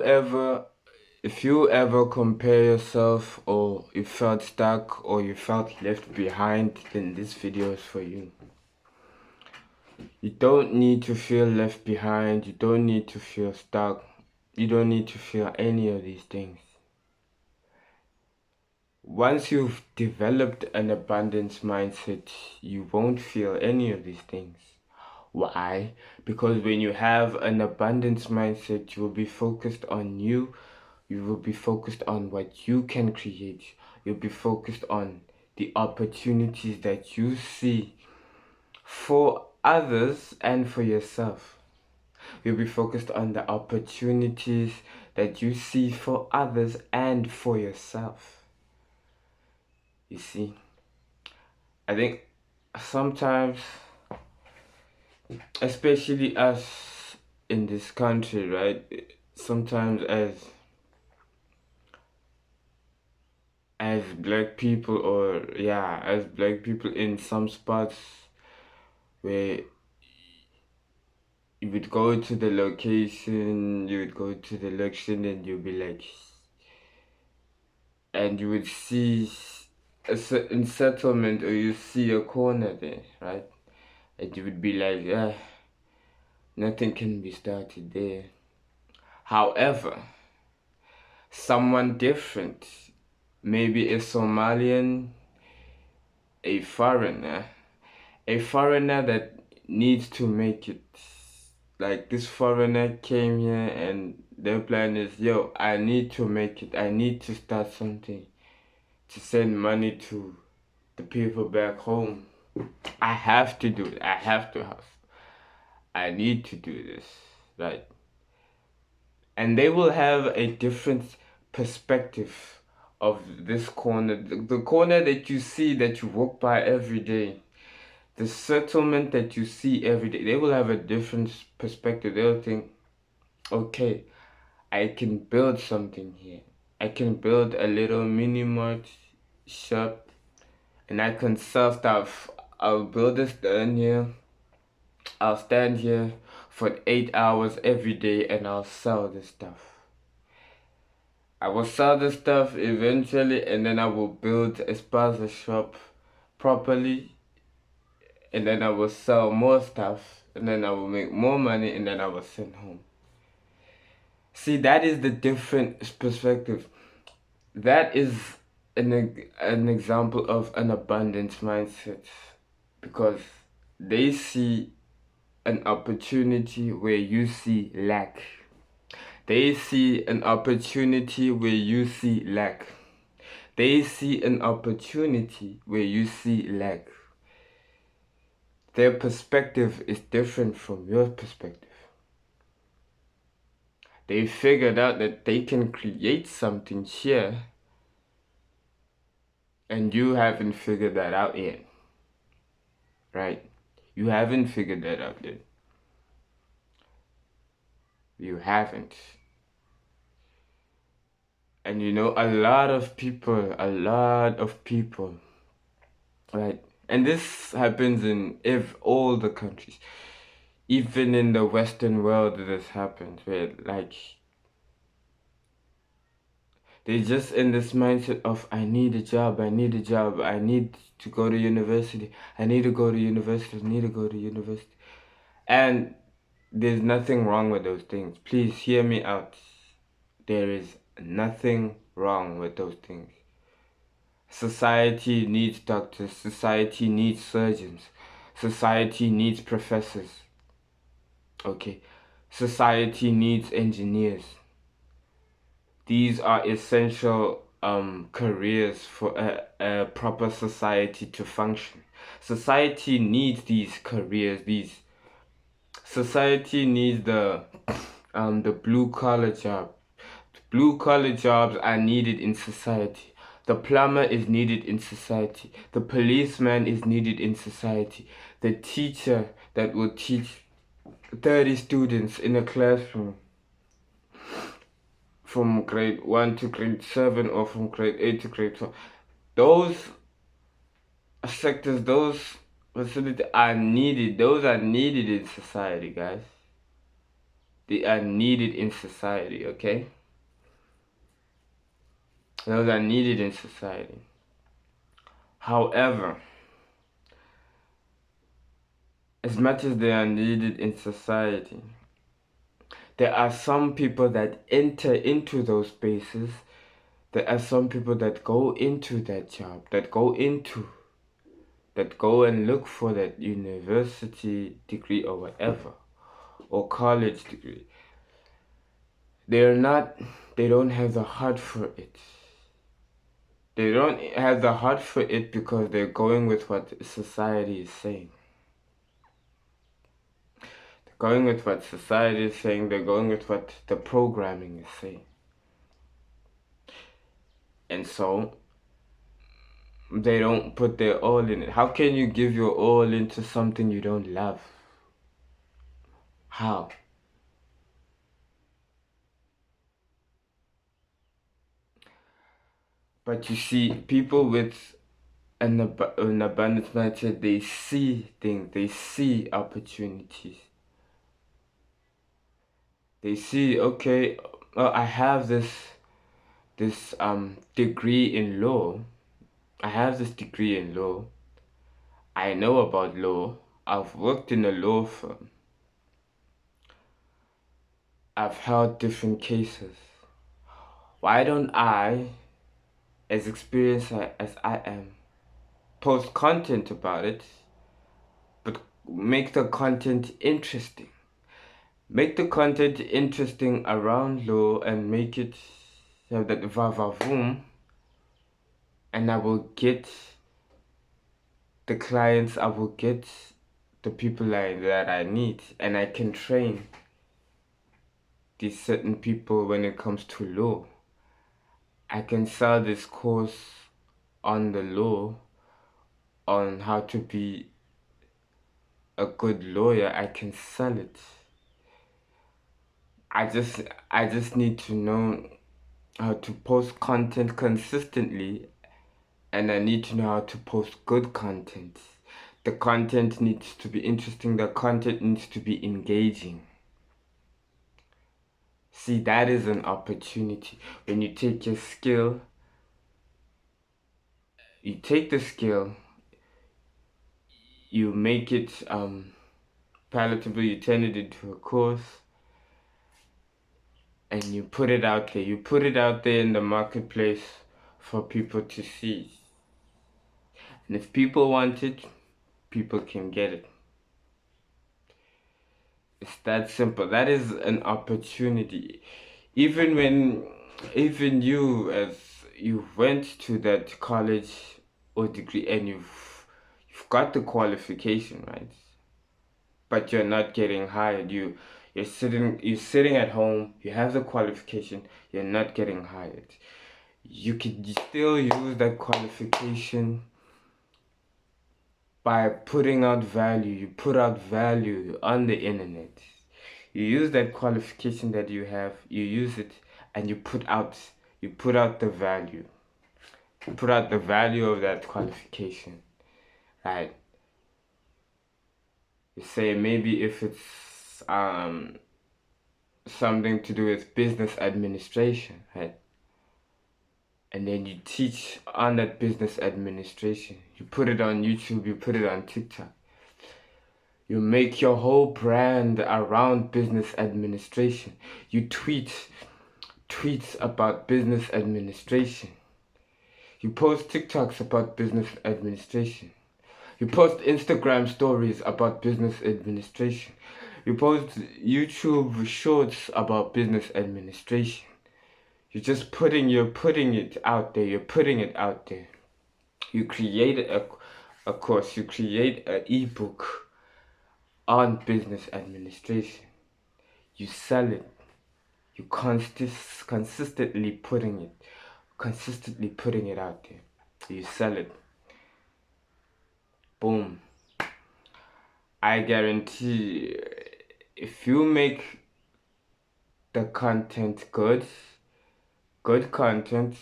Ever if you ever compare yourself, or you felt stuck, or you felt left behind, then this video is for you. You don't need to feel left behind, you don't need to feel stuck, you don't need to feel any of these things. Once you've developed an abundance mindset, you won't feel any of these things. Why? Because when you have an abundance mindset, you will be focused on you. You will be focused on what you can create. You'll be focused on the opportunities that you see for others and for yourself. You'll be focused on the opportunities that you see for others and for yourself. You see, I think sometimes, especially us in this country, right? Sometimes as black people, or yeah, as black people in some spots where you would go to the location, you would go to the election, and you'll be like, and you would see a certain settlement, or you see a corner there, right? And you would be like, nothing can be started there. However, someone different, maybe a Somalian, a foreigner that needs to make it. Like, this foreigner came here and their plan is, yo, I need to make it. I need to start something to send money to the people back home. I have to do it. I have to hustle. I need to do this, right? And they will have a different perspective of this corner. The corner that you see, that you walk by every day, the settlement that you see every day, they will have a different perspective. They'll think, okay, I can build something here. I can build a little mini mart shop, and I can sell stuff. I'll build a stand here. I'll stand here for 8 hours every day, and I'll sell this stuff. I will sell this stuff eventually, and then I will build a spaza shop properly, and then I will sell more stuff, and then I will make more money, and then I will send home. See, that is the different perspective. That is an example of an abundance mindset, because they see an opportunity where you see lack. They see an opportunity where you see lack. They see an opportunity where you see lack. Their perspective is different from your perspective. They figured out that they can create something here, and you haven't figured that out yet. Right? You haven't figured that out yet. You haven't. And you know, a lot of people, right? And this happens in all the countries. Even in the Western world, this happens, where, like, they're just in this mindset of, I need a job, I need to go to university, I need to go to university. And there's nothing wrong with those things. Please hear me out. There is nothing wrong with those things. Society needs doctors, society needs surgeons, society needs professors. Okay, society needs engineers. These are essential careers for a proper society to function. Society needs these careers. Society needs the blue collar job. Blue collar jobs are needed in society. The plumber is needed in society. The policeman is needed in society. The teacher that will teach 30 students in a classroom from grade 1 to grade 7, or from grade 8 to grade 12. Those sectors, those facilities are needed. Those are needed in society, guys. They are needed in society, okay? Those are needed in society. However, as much as they are needed in society, there are some people that enter into those spaces. There are some people that go into that job, that go and look for that university degree or whatever, or college degree. They don't have the heart for it. They don't have the heart for it because they're going with what society is saying. They're going with what society is saying, they're going with what the programming is saying. And so they don't put their all in it. How can you give your all into something you don't love? How? But you see, people with an abundance mindset, they see things, they see opportunities. They see, okay, I have this degree in law. I have this degree in law. I know about law. I've worked in a law firm. I've held different cases. Why don't I, as experienced as I am, post content about it, but make the content interesting? Make the content interesting around law and make it so that vavavoom, and I will get the clients, I will get the people that I need, and I can train these certain people when it comes to law. I can sell this course on the law, on how to be a good lawyer. I can sell it. I just need to know how to post content consistently, and I need to know how to post good content. The content needs to be interesting, the content needs to be engaging. See, that is an opportunity. When you take your skill, you take the skill, you make it palatable, you turn it into a course, and you put it out there. You put it out there in the marketplace for people to see. And if people want it, people can get it. It's that simple. That is an opportunity. Even you, as you went to that college or degree and you've got the qualification, right? But you're not getting hired. You're sitting at home, you have the qualification, you're not getting hired. You could still use that qualification by putting out value. You put out value on the internet. You use that qualification that you have, you use it, and you put out the value. You put out the value of that qualification, right? You say maybe if it's something to do with business administration, right? And then you teach on that business administration. You put it on YouTube, you put it on TikTok. You make your whole brand around business administration. You tweets about business administration. You post TikToks about business administration. You post Instagram stories about business administration. You post YouTube shorts about business administration. You're putting it out there. You're putting it out there. You create a course. You create an ebook on business administration. You sell it. You consistently putting it out there. You sell it. Boom. I guarantee if you make the content good content,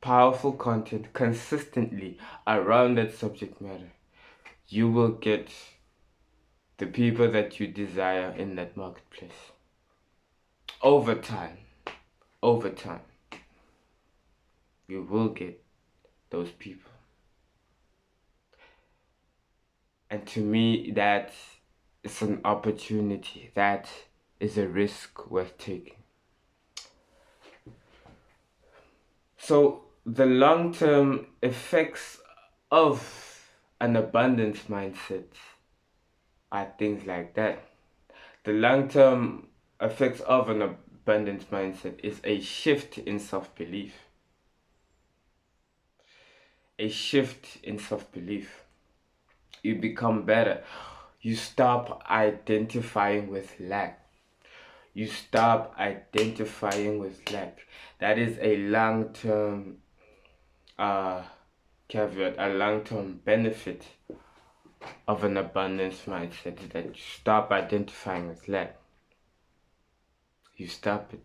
powerful content consistently around that subject matter, you will get the people that you desire in that marketplace. Over time, over time, you will get those people. And to me, that is an opportunity. That is a risk worth taking. So the long-term effects of an abundance mindset are things like that. The long-term effects of an abundance mindset is a shift in self-belief. A shift in self-belief. You become better. You stop identifying with lack. You stop identifying with lack. That is a long-term caveat, a long-term benefit of an abundance mindset, is that you stop identifying with lack. You stop it,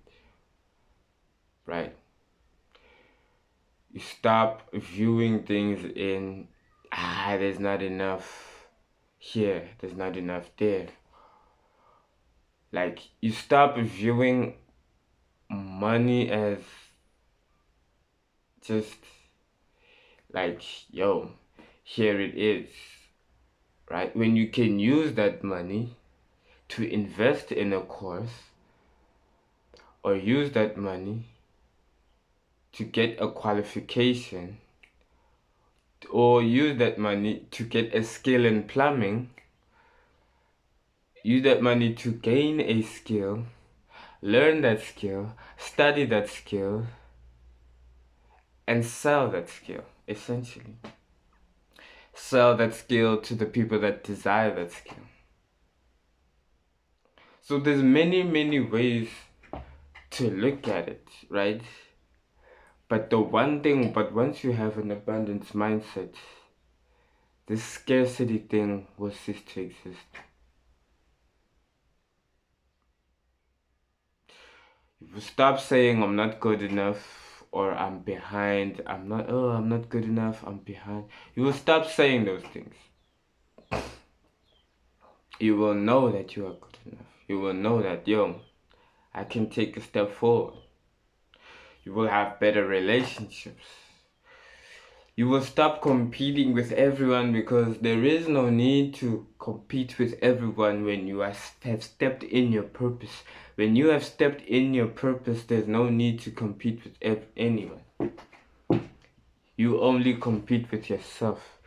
right? You stop viewing things in, there's not enough here, there's not enough there. Like, you stop viewing money as just like, yo, here it is, right? When you can use that money to invest in a course, or use that money to get a qualification, or use that money to get a skill in plumbing, use that money to gain a skill, learn that skill, study that skill, and sell that skill, essentially. Sell that skill to the people that desire that skill. So there's many ways to look at it, right? But once you have an abundance mindset, this scarcity thing will cease to exist. You will stop saying I'm not good enough, or I'm behind, I'm not good enough, I'm behind. You will stop saying those things. You will know that you are good enough. You will know that, yo, I can take a step forward. You will have better relationships. You will stop competing with everyone, because there is no need to compete with everyone when you have stepped in your purpose. When you have stepped in your purpose, there's no need to compete with anyone. You only compete with yourself.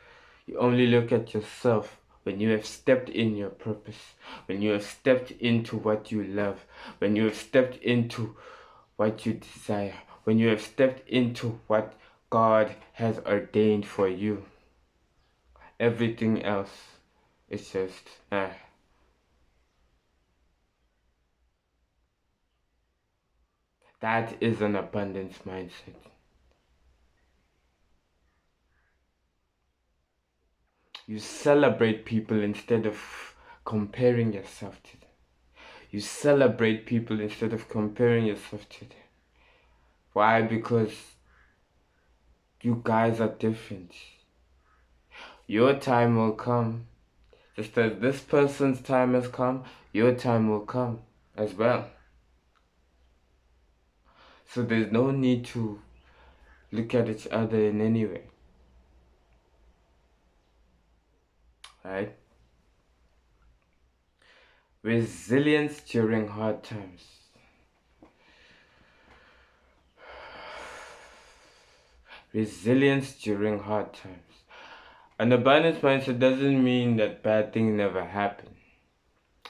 You only look at yourself when you have stepped in your purpose, when you have stepped into what you love, when you have stepped into what you desire, when you have stepped into what God has ordained for you. Everything else is just That is an abundance mindset. You celebrate people instead of comparing yourself to them. You celebrate people instead of comparing yourself to them. Why? Because you guys are different. Your time will come. Just as this person's time has come, your time will come as well. So there's no need to look at each other in any way. Right? Resilience during hard times. Resilience during hard times. An abundance mindset doesn't mean that bad things never happen.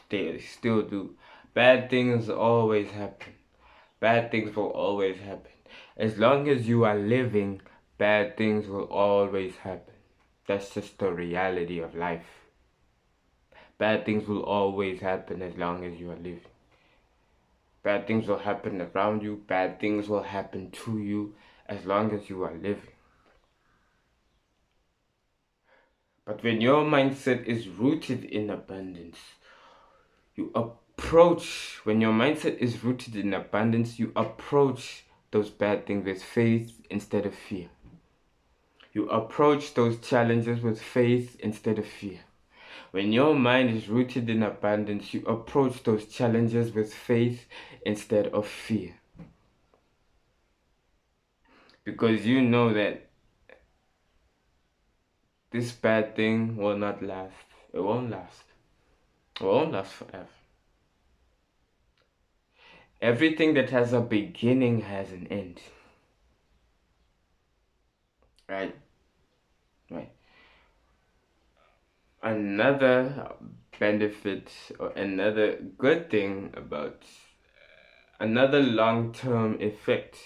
They still do. Bad things always happen. Bad things will always happen. As long as you are living, bad things will always happen. That's just the reality of life. Bad things will always happen as long as you are living. Bad things will happen around you. Bad things will happen to you as long as you are living. But when your mindset is rooted in abundance, when your mindset is rooted in abundance, you approach those bad things with faith instead of fear. You approach those challenges with faith instead of fear. When your mind is rooted in abundance, you approach those challenges with faith instead of fear. Because you know that this bad thing will not last. It won't last. It won't last forever. Everything that has a beginning has an end. Right? Right. Another benefit or another good thing about another long-term effect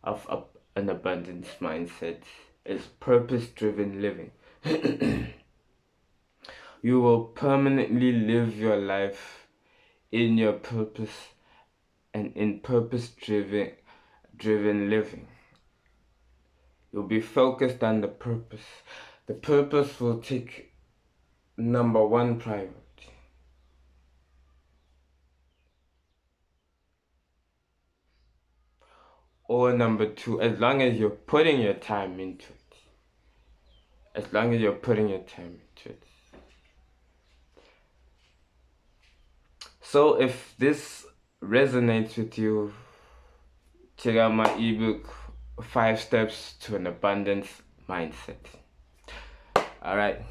of an abundance mindset is purpose-driven living. You will permanently live your life in your purpose and in purpose-driven living. You'll be focused on the purpose. The purpose will take number one priority. Or number two, as long as you're putting your time into it. As long as you're putting your time into it. So if this resonates with you, check out my ebook, 5 Steps to an Abundance Mindset. Alright.